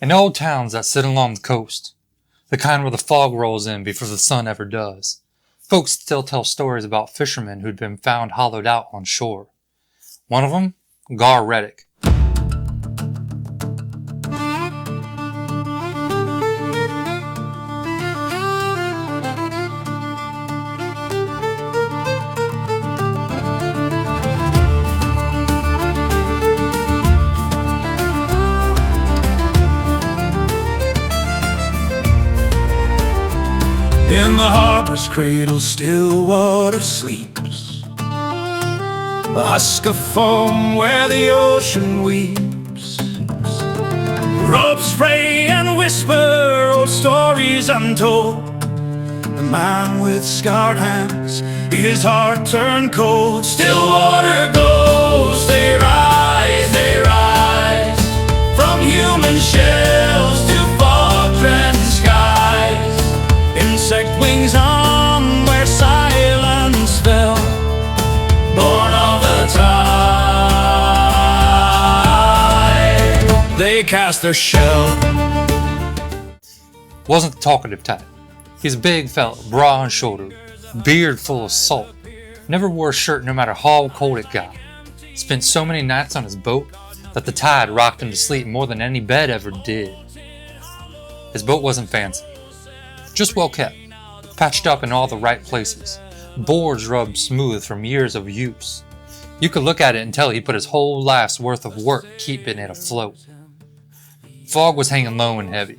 In old towns that sit along the coast, the kind where the fog rolls in before the sun ever does, folks still tell stories about fishermen who'd been found hollowed out on shore. One of them, Garr Reddick. In the harbor's cradle, still water sleeps, a husk of foam where the ocean weeps. Ropes spray and whisper old stories untold. The man with scarred hands, his heart turned cold. Still water goes, they rise from human shells to fog-drenched skies. Insect wings on where silence fell, born of the tide. They cast their shell. Wasn't the talkative type. He's a big fella, broad-shouldered, beard full of salt. Never wore a shirt no matter how cold it got. Spent so many nights on his boat that the tide rocked him to sleep more than any bed ever did. His boat wasn't fancy, just well kept, patched up in all the right places, boards rubbed smooth from years of use. You could look at it and tell he put his whole life's worth of work keeping it afloat. Fog was hanging low and heavy,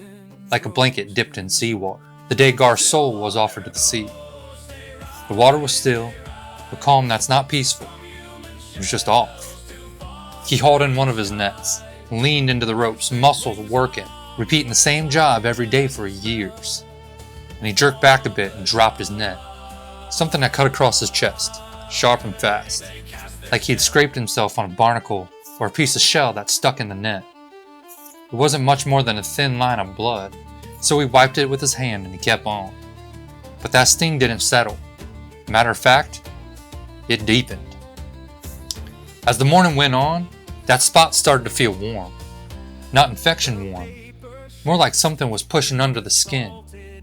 like a blanket dipped in seawater, the day Gar's soul was offered to the sea. The water was still, a calm that's not peaceful. It was just off. He hauled in one of his nets, leaned into the ropes, muscles working, repeating the same job every day for years. And he jerked back a bit and dropped his net. Something that cut across his chest, sharp and fast, like he had scraped himself on a barnacle or a piece of shell that stuck in the net. It wasn't much more than a thin line of blood, so he wiped it with his hand and he kept on. But that sting didn't settle. Matter of fact, it deepened. As the morning went on, that spot started to feel warm. Not infection warm, more like something was pushing under the skin,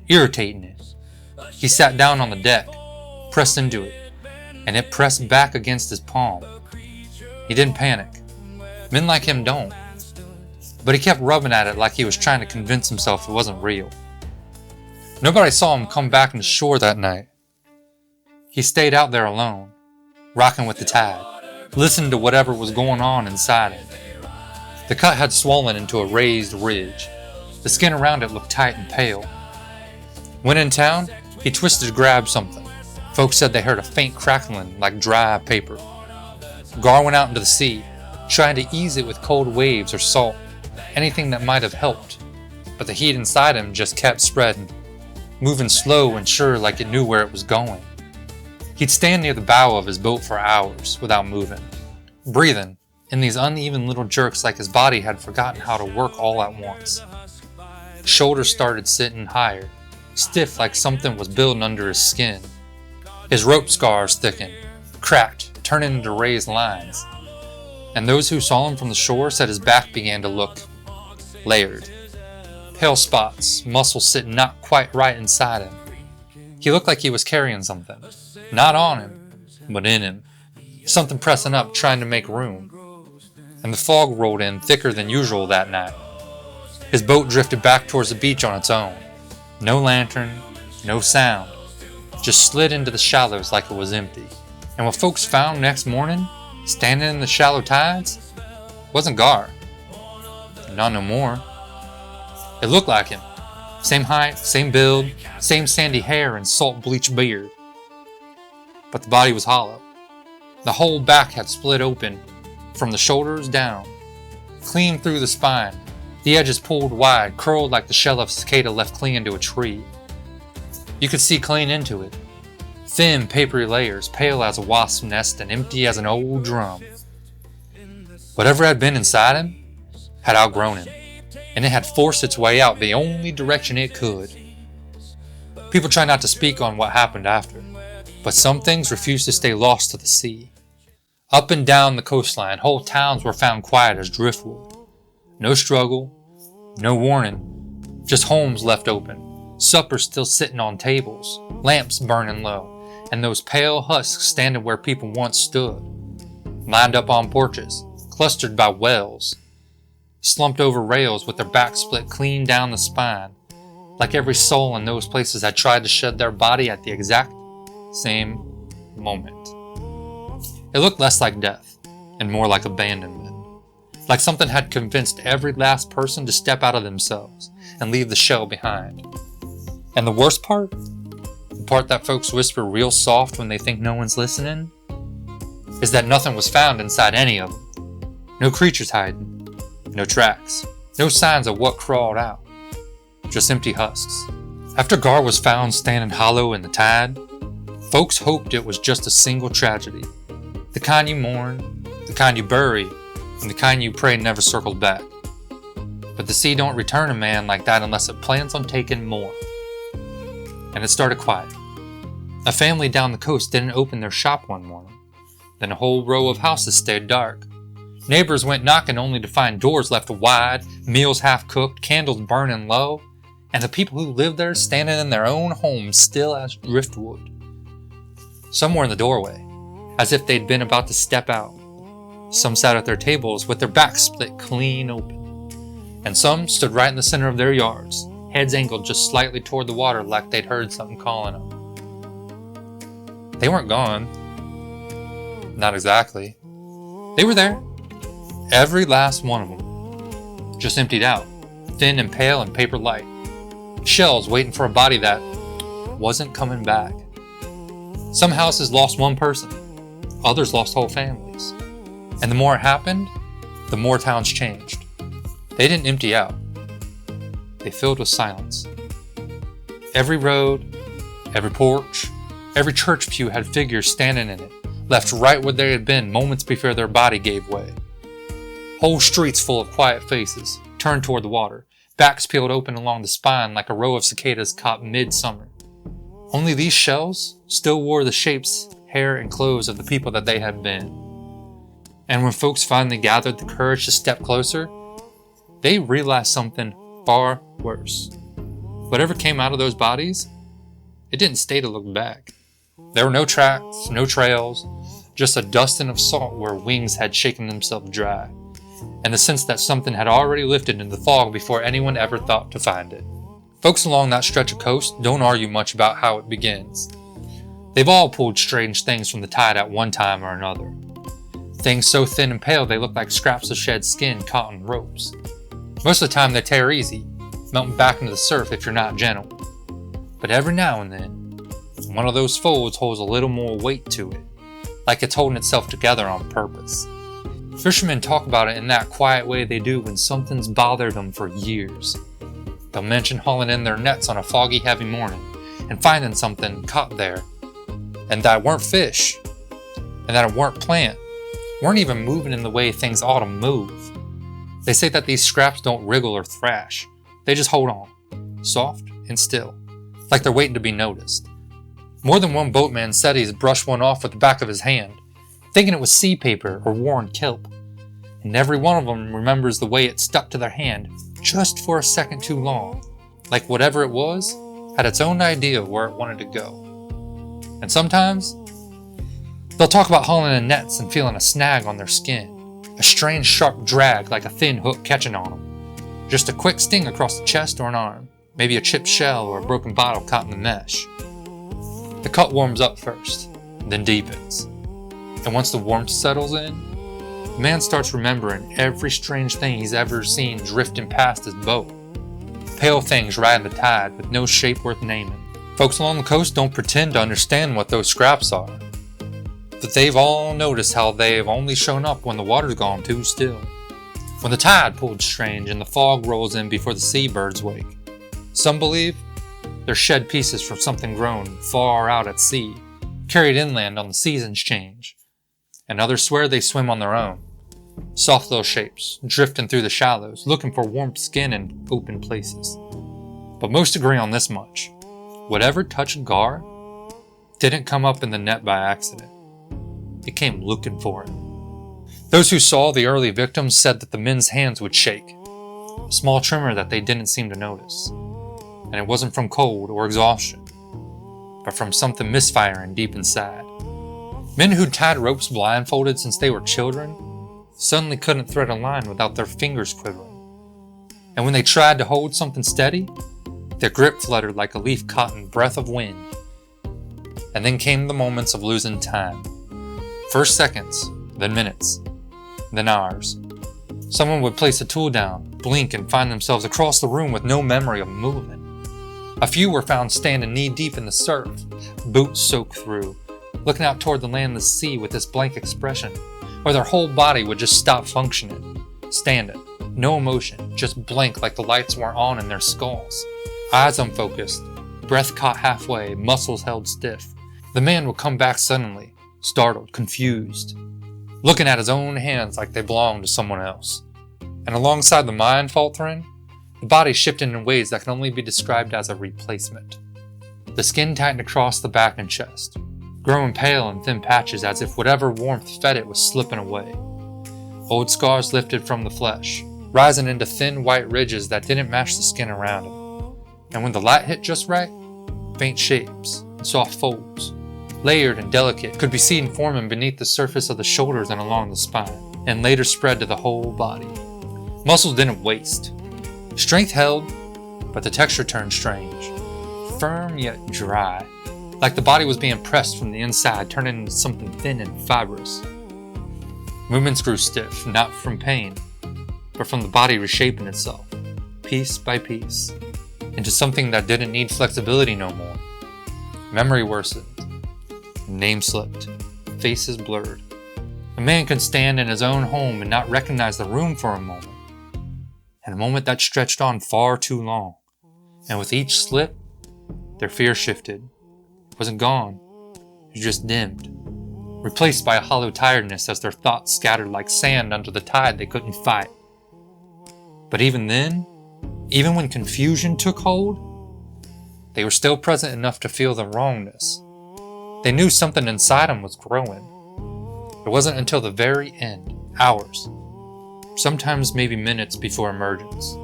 irritating it. He sat down on the deck, pressed into it, and it pressed back against his palm. He didn't panic. Men like him don't. But he kept rubbing at it like he was trying to convince himself it wasn't real. Nobody saw him come back to shore that night. He stayed out there alone, rocking with the tide, listening to whatever was going on inside him. The cut had swollen into a raised ridge. The skin around it looked tight and pale. When in town, he twisted to grab something. Folks said they heard a faint crackling like dry paper. Garr went out into the sea, trying to ease it with cold waves or salt, anything that might have helped. But the heat inside him just kept spreading, moving slow and sure like it knew where it was going. He'd stand near the bow of his boat for hours without moving, breathing in these uneven little jerks like his body had forgotten how to work all at once. Shoulders started sitting higher, stiff like something was building under his skin. His rope scars thickened, cracked, turning into raised lines. And those who saw him from the shore said his back began to look layered. Pale spots, muscles sitting not quite right inside him. He looked like he was carrying something. Not on him, but in him. Something pressing up, trying to make room. And the fog rolled in thicker than usual that night. His boat drifted back towards the beach on its own. No lantern, no sound. Just slid into the shallows like it was empty. And what folks found next morning, standing in the shallow tides, wasn't Garr. Not no more. It looked like him. Same height, same build, same sandy hair and salt bleached beard. But the body was hollow. The whole back had split open from the shoulders down, clean through the spine. The edges pulled wide, curled like the shell of a cicada left clinging to a tree. You could see clean into it. Thin, papery layers, pale as a wasp's nest and empty as an old drum. Whatever had been inside him had outgrown him, and it had forced its way out the only direction it could. People try not to speak on what happened after, but some things refuse to stay lost to the sea. Up and down the coastline, whole towns were found quiet as driftwood. No struggle, No warning, just homes left open, supper still sitting on tables, lamps burning low, and those pale husks standing where people once stood, lined up on porches, clustered by wells, slumped over rails with their backs split clean down the spine, like every soul in those places had tried to shed their body at the exact same moment. It looked less like death, and more like abandonment. Like something had convinced every last person to step out of themselves and leave the shell behind. And the worst part? The part that folks whisper real soft when they think no one's listening? Is that nothing was found inside any of them. No creatures hiding. No tracks. No signs of what crawled out. Just empty husks. After Garr was found standing hollow in the tide, folks hoped it was just a single tragedy. The kind you mourn, the kind you bury, and the kind you pray never circles back. But the sea don't return a man like that unless it plans on taking more. And it started quiet. A family down the coast didn't open their shop one morning. Then a whole row of houses stayed dark. Neighbors went knocking only to find doors left wide, meals half cooked, candles burning low, and the people who lived there standing in their own homes still as driftwood. Some were in the doorway, as if they'd been about to step out. Some sat at their tables with their backs split clean open. And some stood right in the center of their yards, heads angled just slightly toward the water like they'd heard something calling them. They weren't gone. Not exactly. They were there. Every last one of them. Just emptied out, thin and pale and paper light. Shells waiting for a body that wasn't coming back. Some houses lost one person. Others lost whole families. And the more it happened, the more towns changed. They didn't empty out. They filled with silence. Every road, every porch, every church pew had figures standing in it, left right where they had been moments before their body gave way. Whole streets full of quiet faces, turned toward the water, backs peeled open along the spine like a row of cicadas caught mid-summer. Only these shells still wore the shapes, hair, and clothes of the people that they had been. And when folks finally gathered the courage to step closer, they realized something far worse. Whatever came out of those bodies, it didn't stay to look back. There were no tracks, no trails, just a dusting of salt where wings had shaken themselves dry, and the sense that something had already lifted into the fog before anyone ever thought to find it. Folks along that stretch of coast don't argue much about how it begins. They've all pulled strange things from the tide at one time or another. Things so thin and pale they look like scraps of shed skin caught in ropes. Most of the time they tear easy, melting back into the surf if you're not gentle. But every now and then, one of those folds holds a little more weight to it, like it's holding itself together on purpose. Fishermen talk about it in that quiet way they do when something's bothered them for years. They'll mention hauling in their nets on a foggy, heavy morning and finding something caught there, and that it weren't fish, and that it weren't plant, weren't even moving in the way things ought to move. They say that these scraps don't wriggle or thrash. They just hold on, soft and still, like they're waiting to be noticed. More than one boatman said he's brushed one off with the back of his hand, thinking it was sea paper or worn kelp. And every one of them remembers the way it stuck to their hand just for a second too long, like whatever it was had its own idea of where it wanted to go. And sometimes, they'll talk about hauling in nets and feeling a snag on their skin, a strange sharp drag like a thin hook catching on them, just a quick sting across the chest or an arm, maybe a chipped shell or a broken bottle caught in the mesh. The cut warms up first, then deepens, and once the warmth settles in, the man starts remembering every strange thing he's ever seen drifting past his boat. Pale things riding the tide with no shape worth naming. Folks along the coast don't pretend to understand what those scraps are, but they've all noticed how they've only shown up when the water's gone too still, when the tide pulled strange and the fog rolls in before the seabirds wake. Some believe they're shed pieces from something grown far out at sea, carried inland on the season's change, and others swear they swim on their own. Soft little shapes, drifting through the shallows, looking for warm skin in open places. But most agree on this much. Whatever touched Garr didn't come up in the net by accident. It came looking for him. Those who saw the early victims said that the men's hands would shake, a small tremor that they didn't seem to notice. And it wasn't from cold or exhaustion, but from something misfiring deep inside. Men who'd tied ropes blindfolded since they were children suddenly couldn't thread a line without their fingers quivering. And when they tried to hold something steady, their grip fluttered like a leaf caught in breath of wind. And then came the moments of losing time. First seconds, then minutes, then hours. Someone would place a tool down, blink, and find themselves across the room with no memory of movement. A few were found standing knee-deep in the surf, boots soaked through, looking out toward the landless sea with this blank expression, or their whole body would just stop functioning, standing, no emotion, just blank like the lights weren't on in their skulls. Eyes unfocused, breath caught halfway, muscles held stiff. The man would come back suddenly, startled, confused, looking at his own hands like they belonged to someone else. And alongside the mind faltering, the body shifted in ways that can only be described as a replacement. The skin tightened across the back and chest, growing pale in thin patches as if whatever warmth fed it was slipping away. Old scars lifted from the flesh, rising into thin white ridges that didn't match the skin around him. And when the light hit just right, faint shapes and soft folds, layered and delicate, could be seen forming beneath the surface of the shoulders and along the spine, and later spread to the whole body. Muscles didn't waste. Strength held, but the texture turned strange. Firm yet dry, like the body was being pressed from the inside, turning into something thin and fibrous. Movements grew stiff, not from pain, but from the body reshaping itself, piece by piece, into something that didn't need flexibility no more. Memory worsened. Names slipped. Faces blurred. A man could stand in his own home and not recognize the room for a moment. And a moment that stretched on far too long. And with each slip, their fear shifted. It wasn't gone. It was just dimmed. Replaced by a hollow tiredness as their thoughts scattered like sand under the tide they couldn't fight. But even then, even when confusion took hold, they were still present enough to feel the wrongness. They knew something inside them was growing. It wasn't until the very end, hours, sometimes maybe minutes before emergence,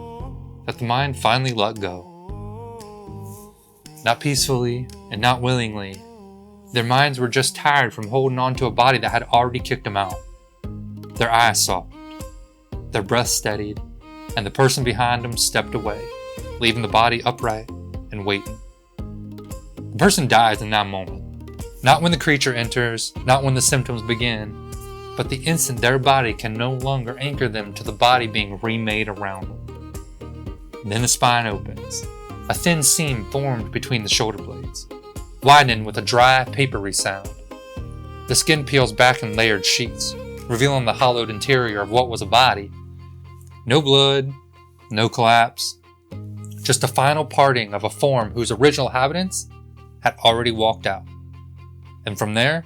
that the mind finally let go. Not peacefully and not willingly. Their minds were just tired from holding on to a body that had already kicked them out. Their eyes softened, their breath steadied, and the person behind them stepped away, leaving the body upright and waiting. The person dies in that moment. Not when the creature enters, not when the symptoms begin, but the instant their body can no longer anchor them to the body being remade around them. Then the spine opens. A thin seam formed between the shoulder blades, widening with a dry, papery sound. The skin peels back in layered sheets, revealing the hollowed interior of what was a body. No blood, no collapse, just a final parting of a form whose original inhabitants had already walked out. And from there,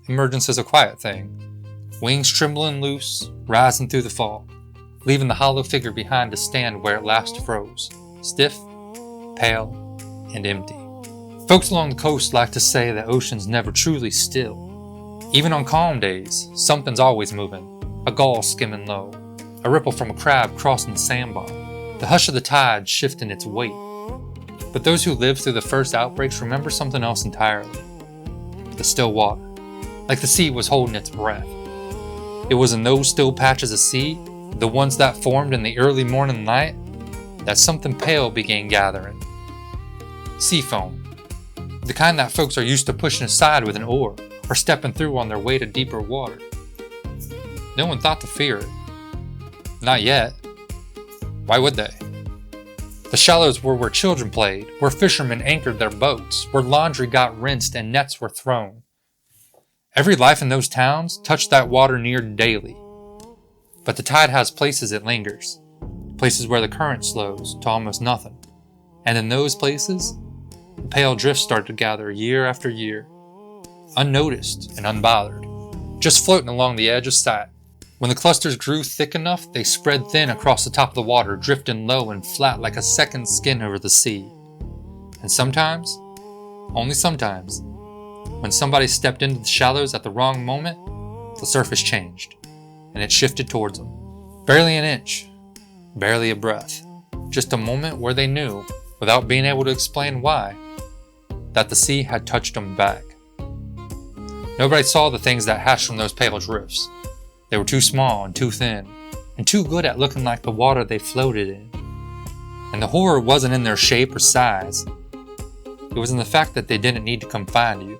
emergence is a quiet thing. Wings trembling loose, rising through the fog, leaving the hollow figure behind to stand where it last froze, stiff, pale, and empty. Folks along the coast like to say that ocean's never truly still. Even on calm days, something's always moving, a gull skimming low, a ripple from a crab crossing the sandbar, the hush of the tide shifting its weight. But those who lived through the first outbreaks remember something else entirely. The still water, like the sea was holding its breath. It was in those still patches of sea, the ones that formed in the early morning light, that something pale began gathering. Sea foam, the kind that folks are used to pushing aside with an oar or stepping through on their way to deeper water. No one thought to fear it. Not yet. Why would they? The shallows were where children played, where fishermen anchored their boats, where laundry got rinsed and nets were thrown. Every life in those towns touched that water near daily. But the tide has places it lingers, places where the current slows to almost nothing. And in those places, the pale drifts started to gather year after year, unnoticed and unbothered, just floating along the edge of sight. When the clusters grew thick enough, they spread thin across the top of the water, drifting low and flat like a second skin over the sea. And sometimes, only sometimes, when somebody stepped into the shallows at the wrong moment, the surface changed, and it shifted towards them. Barely an inch, barely a breath. Just a moment where they knew, without being able to explain why, that the sea had touched them back. Nobody saw the things that hatched from those pale drifts. They were too small and too thin, and too good at looking like the water they floated in. And the horror wasn't in their shape or size. It was in the fact that they didn't need to come find you.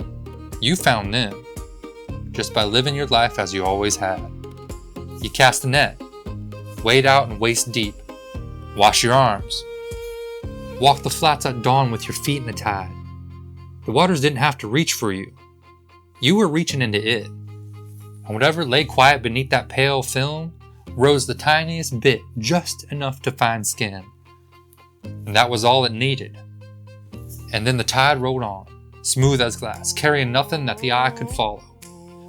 You found them, just by living your life as you always had. You cast a net, wade out and waist deep, wash your arms, walk the flats at dawn with your feet in the tide. The waters didn't have to reach for you. You were reaching into it. And whatever lay quiet beneath that pale film rose the tiniest bit, just enough to find skin. And that was all it needed. And then the tide rolled on, smooth as glass, carrying nothing that the eye could follow,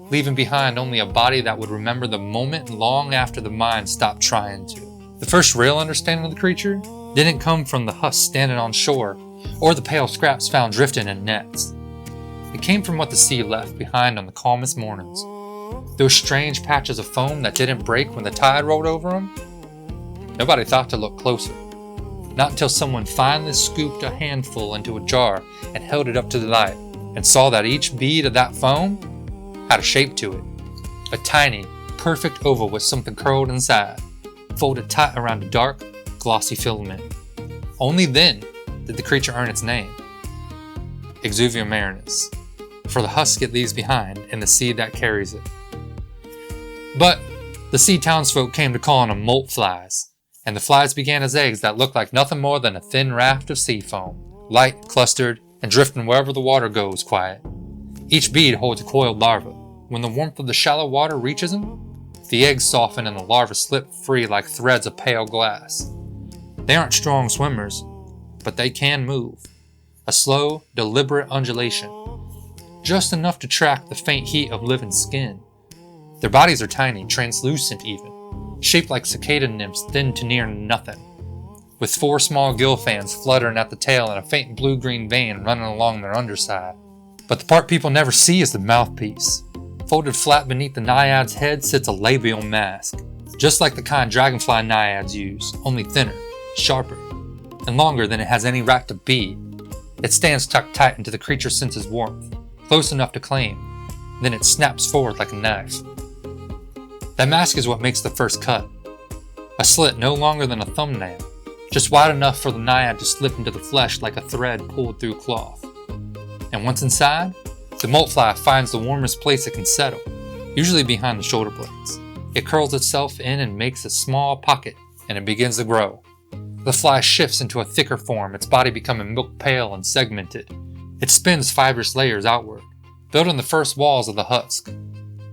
leaving behind only a body that would remember the moment long after the mind stopped trying to. The first real understanding of the creature didn't come from the husk standing on shore or the pale scraps found drifting in nets. It came from what the sea left behind on the calmest mornings. Those strange patches of foam that didn't break when the tide rolled over them. Nobody thought to look closer. Not until someone finally scooped a handful into a jar and held it up to the light and saw that each bead of that foam had a shape to it. A tiny, perfect oval with something curled inside, folded tight around a dark, glossy filament. Only then did the creature earn its name, Exuvia marinus, for the husk it leaves behind and the sea that carries it. But the sea townsfolk came to calling them molt flies, and the flies began as eggs that looked like nothing more than a thin raft of sea foam, light, clustered, and drifting wherever the water goes quiet. Each bead holds a coiled larva. When the warmth of the shallow water reaches them, the eggs soften and the larvae slip free like threads of pale glass. They aren't strong swimmers, but they can move. A slow, deliberate undulation, just enough to track the faint heat of living skin. Their bodies are tiny, translucent even, shaped like cicada nymphs, thin to near nothing, with 4 small gill fans fluttering at the tail and a faint blue-green vein running along their underside. But the part people never see is the mouthpiece. Folded flat beneath the naiad's head sits a labial mask, just like the kind dragonfly naiads use, only thinner, sharper, and longer than it has any right to be. It stands tucked tight into the creature senses warmth, close enough to claim, then it snaps forward like a knife. That mask is what makes the first cut. A slit no longer than a thumbnail, just wide enough for the naiad to slip into the flesh like a thread pulled through cloth. And once inside, the molt fly finds the warmest place it can settle, usually behind the shoulder blades. It curls itself in and makes a small pocket, and it begins to grow. The fly shifts into a thicker form, its body becoming milk pale and segmented. It spins fibrous layers outward, building the first walls of the husk.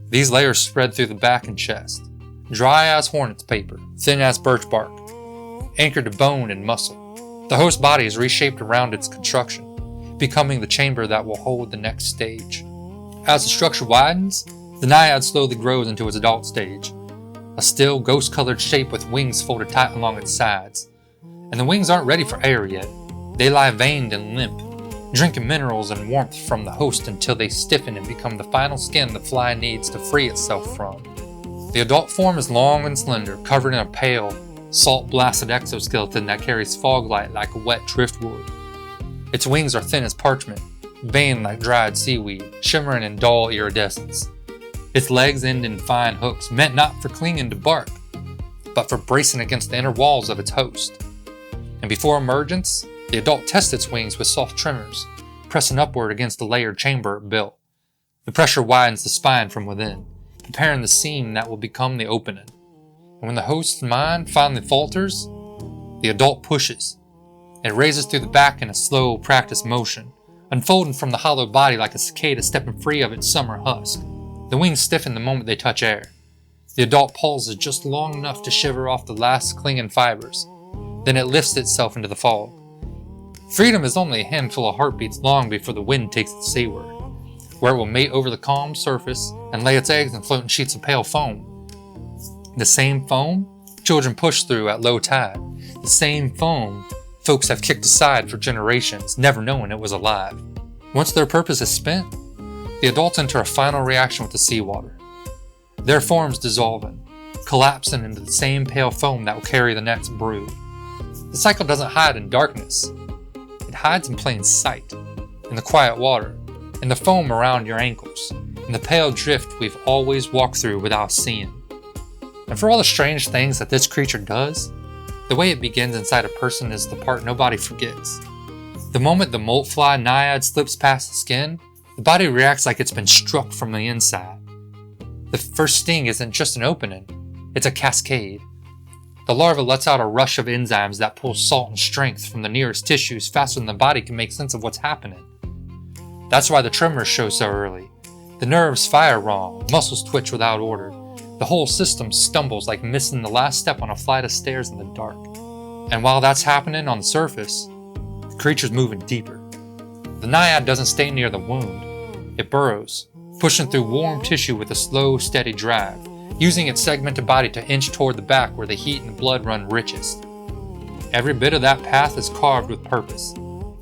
These layers spread through the back and chest, dry as hornet's paper, thin as birch bark, anchored to bone and muscle. The host body is reshaped around its construction, becoming the chamber that will hold the next stage. As the structure widens, the naiad slowly grows into its adult stage, a still, ghost-colored shape with wings folded tight along its sides. And the wings aren't ready for air yet. They lie veined and limp, drinking minerals and warmth from the host until they stiffen and become the final skin the fly needs to free itself from. The adult form is long and slender, covered in a pale, salt-blasted exoskeleton that carries fog light like a wet driftwood. Its wings are thin as parchment, veined like dried seaweed, shimmering in dull iridescence. Its legs end in fine hooks, meant not for clinging to bark, but for bracing against the inner walls of its host. And before emergence, the adult tests its wings with soft tremors, pressing upward against the layered chamber it built. The pressure widens the spine from within, preparing the seam that will become the opening. And when the host's mind finally falters, the adult pushes. It raises through the back in a slow, practiced motion, unfolding from the hollow body like a cicada stepping free of its summer husk. The wings stiffen the moment they touch air. The adult pauses just long enough to shiver off the last clinging fibers. Then it lifts itself into the fog. Freedom is only a handful of heartbeats long before the wind takes it seaward, where it will mate over the calm surface and lay its eggs in floating sheets of pale foam. The same foam children push through at low tide. The same foam folks have kicked aside for generations, never knowing it was alive. Once their purpose is spent, the adults enter a final reaction with the seawater. Their forms dissolving, collapsing into the same pale foam that will carry the next brood. The cycle doesn't hide in darkness. It hides in plain sight, in the quiet water, in the foam around your ankles, in the pale drift we've always walked through without seeing. And for all the strange things that this creature does, the way it begins inside a person is the part nobody forgets. The moment the moltfly naiad slips past the skin, the body reacts like it's been struck from the inside. The first sting isn't just an opening, it's a cascade. The larva lets out a rush of enzymes that pull salt and strength from the nearest tissues faster than the body can make sense of what's happening. That's why the tremors show so early. The nerves fire wrong, muscles twitch without order. The whole system stumbles like missing the last step on a flight of stairs in the dark. And while that's happening on the surface, the creature's moving deeper. The naiad doesn't stay near the wound. It burrows, pushing through warm tissue with a slow, steady drive, using its segmented body to inch toward the back where the heat and blood run richest. Every bit of that path is carved with purpose.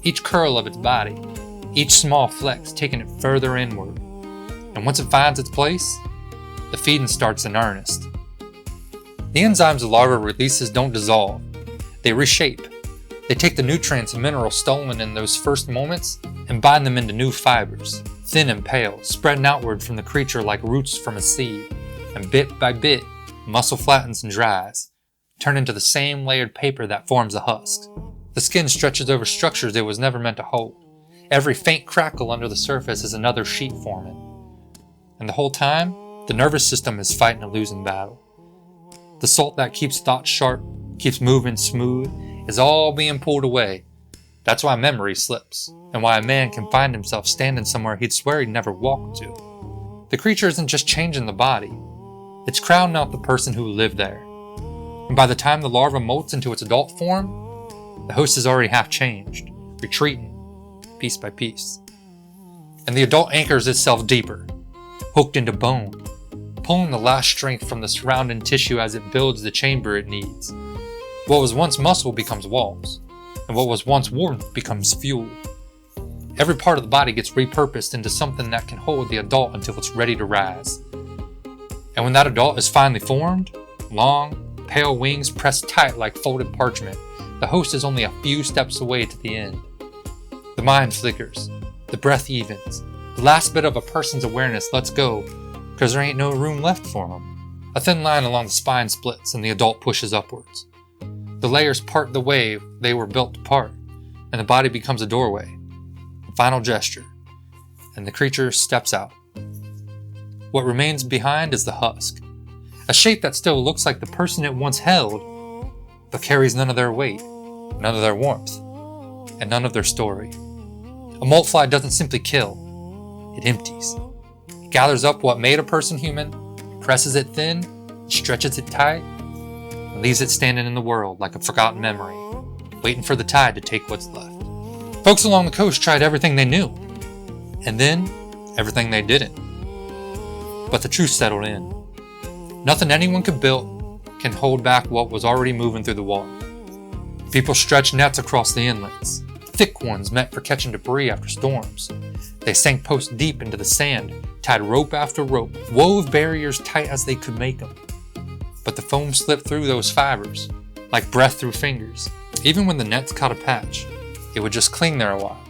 Each curl of its body, each small flex taking it further inward. And once it finds its place, the feeding starts in earnest. The enzymes the larva releases don't dissolve. They reshape. They take the nutrients and minerals stolen in those first moments and bind them into new fibers, thin and pale, spreading outward from the creature like roots from a seed. And bit by bit, muscle flattens and dries, turning into the same layered paper that forms a husk. The skin stretches over structures it was never meant to hold. Every faint crackle under the surface is another sheet forming. And the whole time, the nervous system is fighting a losing battle. The salt that keeps thoughts sharp, keeps moving smooth, is all being pulled away. That's why memory slips, and why a man can find himself standing somewhere he'd swear he'd never walked to. The creature isn't just changing the body, it's crowding out the person who lived there. And by the time the larva molts into its adult form, the host is already half changed, retreating, piece by piece. And the adult anchors itself deeper, hooked into bone, pulling the last strength from the surrounding tissue as it builds the chamber it needs. What was once muscle becomes walls, and what was once warmth becomes fuel. Every part of the body gets repurposed into something that can hold the adult until it's ready to rise. And when that adult is finally formed, long, pale wings pressed tight like folded parchment, the host is only a few steps away to the end. The mind flickers, the breath evens, the last bit of a person's awareness lets go because there ain't no room left for them. A thin line along the spine splits and the adult pushes upwards. The layers part the way they were built to part, and the body becomes a doorway, a final gesture, and the creature steps out. What remains behind is the husk, a shape that still looks like the person it once held, but carries none of their weight, none of their warmth, and none of their story. A moltfly doesn't simply kill, it empties. It gathers up what made a person human, presses it thin, stretches it tight, and leaves it standing in the world like a forgotten memory, waiting for the tide to take what's left. Folks along the coast tried everything they knew, and then everything they didn't. But the truth settled in. Nothing anyone could build can hold back what was already moving through the water. People stretched nets across the inlets, thick ones meant for catching debris after storms. They sank post deep into the sand, tied rope after rope, wove barriers tight as they could make them. But the foam slipped through those fibers, like breath through fingers. Even when the nets caught a patch, it would just cling there a while,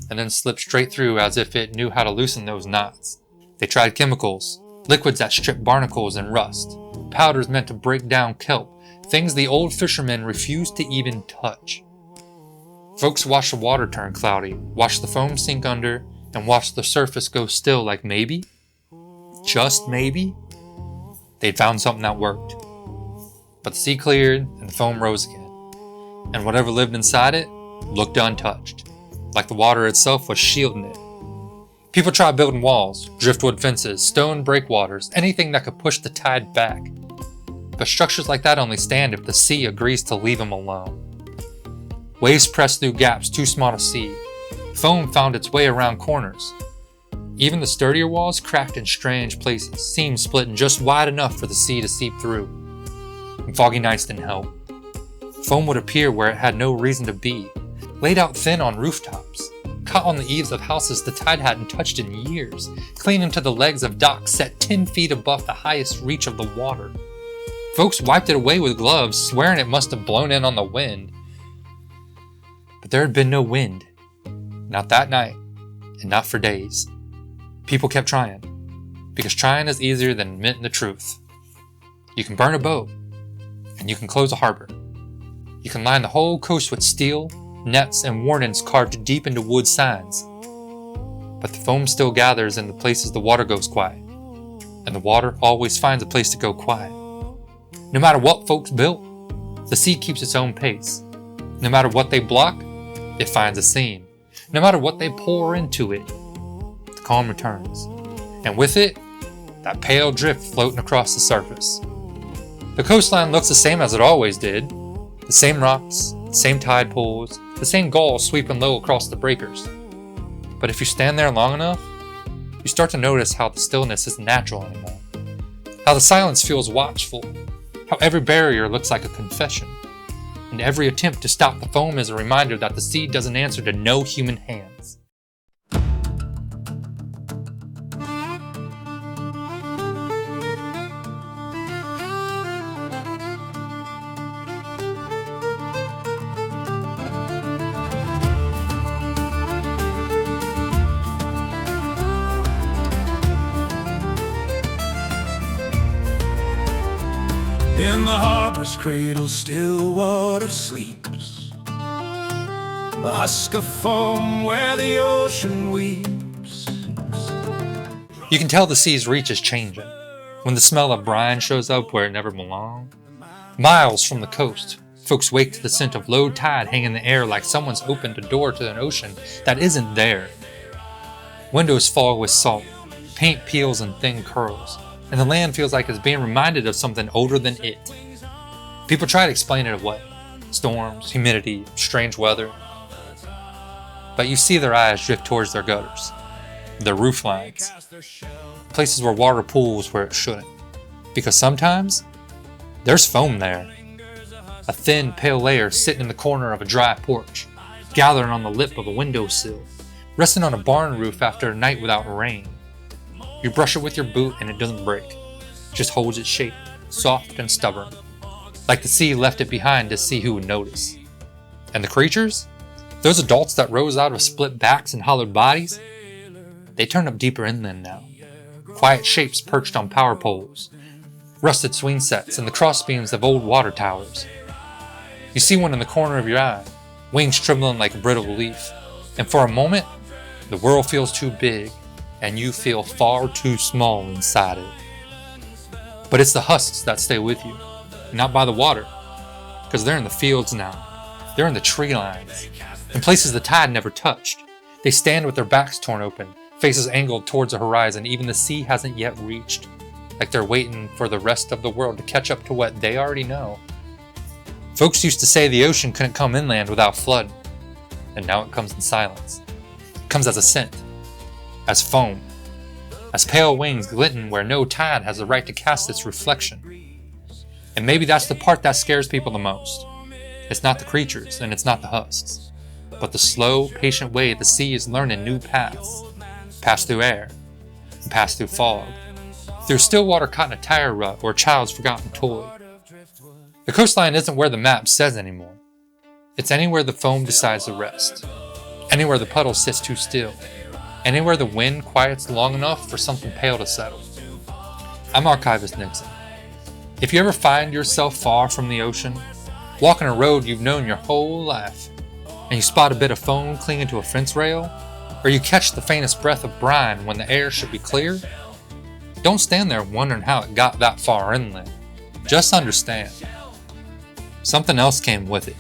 and then slip straight through as if it knew how to loosen those knots. They tried chemicals, liquids that strip barnacles and rust, powders meant to break down kelp, things the old fishermen refused to even touch. Folks watched the water turn cloudy, watched the foam sink under, and watched the surface go still like maybe, just maybe, they'd found something that worked. But the sea cleared and the foam rose again, and whatever lived inside it looked untouched, like the water itself was shielding it. People tried building walls, driftwood fences, stone breakwaters, anything that could push the tide back. But structures like that only stand if the sea agrees to leave them alone. Waves pressed through gaps too small to see. Foam found its way around corners. Even the sturdier walls cracked in strange places, seams splitting just wide enough for the sea to seep through. And foggy nights didn't help. Foam would appear where it had no reason to be, laid out thin on rooftops, caught on the eaves of houses the tide hadn't touched in years, clinging to the legs of docks set 10 feet above the highest reach of the water. Folks wiped it away with gloves, swearing it must have blown in on the wind. But there had been no wind. Not that night, and not for days. People kept trying, because trying is easier than admitting the truth. You can burn a boat, and you can close a harbor. You can line the whole coast with steel, nets, and warnings carved deep into wood signs. But the foam still gathers in the places the water goes quiet, and the water always finds a place to go quiet. No matter what folks built, the sea keeps its own pace. No matter what they block, it finds a seam. No matter what they pour into it, the calm returns. And with it, that pale drift floating across the surface. The coastline looks the same as it always did. The same rocks, the same tide pools, the same gulls sweeping low across the breakers. But if you stand there long enough, you start to notice how the stillness isn't natural anymore. How the silence feels watchful. How every barrier looks like a confession. And every attempt to stop the foam is a reminder that the sea doesn't answer to no human hands. In the harbor's cradle, still water sleeps. The husk of foam where the ocean weeps. You can tell the sea's reach is changing when the smell of brine shows up where it never belonged. Miles from the coast, folks wake to the scent of low tide hanging in the air like someone's opened a door to an ocean that isn't there. Windows fog with salt, paint peels in thin curls, and the land feels like it's being reminded of something older than it. People try to explain it away. Storms, humidity, strange weather. But you see their eyes drift towards their gutters, their roof lines, places where water pools where it shouldn't. Because sometimes, there's foam there. A thin, pale layer sitting in the corner of a dry porch, gathering on the lip of a windowsill, resting on a barn roof after a night without rain. You brush it with your boot and it doesn't break. It just holds its shape, soft and stubborn. Like the sea left it behind to see who would notice. And the creatures? Those adults that rose out of split backs and hollowed bodies? They turn up deeper inland now. Quiet shapes perched on power poles. Rusted swing sets and the crossbeams of old water towers. You see one in the corner of your eye, wings trembling like a brittle leaf. And for a moment, the world feels too big and you feel far too small inside it. But it's the husks that stay with you, not by the water, because they're in the fields now. They're in the tree lines, in places the tide never touched. They stand with their backs torn open, faces angled towards the horizon even the sea hasn't yet reached, like they're waiting for the rest of the world to catch up to what they already know. Folks used to say the ocean couldn't come inland without flood, and now it comes in silence. It comes as a scent, as foam, as pale wings glisten where no tide has the right to cast its reflection. And maybe that's the part that scares people the most. It's not the creatures and it's not the husks, but the slow, patient way the sea is learning new paths. Pass through air, and pass through fog, through still water caught in a tire rut or a child's forgotten toy. The coastline isn't where the map says anymore. It's anywhere the foam decides to rest, anywhere the puddle sits too still, anywhere the wind quiets long enough for something pale to settle. I'm Archivist Nixon. If you ever find yourself far from the ocean, walking a road you've known your whole life, and you spot a bit of foam clinging to a fence rail, or you catch the faintest breath of brine when the air should be clear, don't stand there wondering how it got that far inland. Just understand, something else came with it.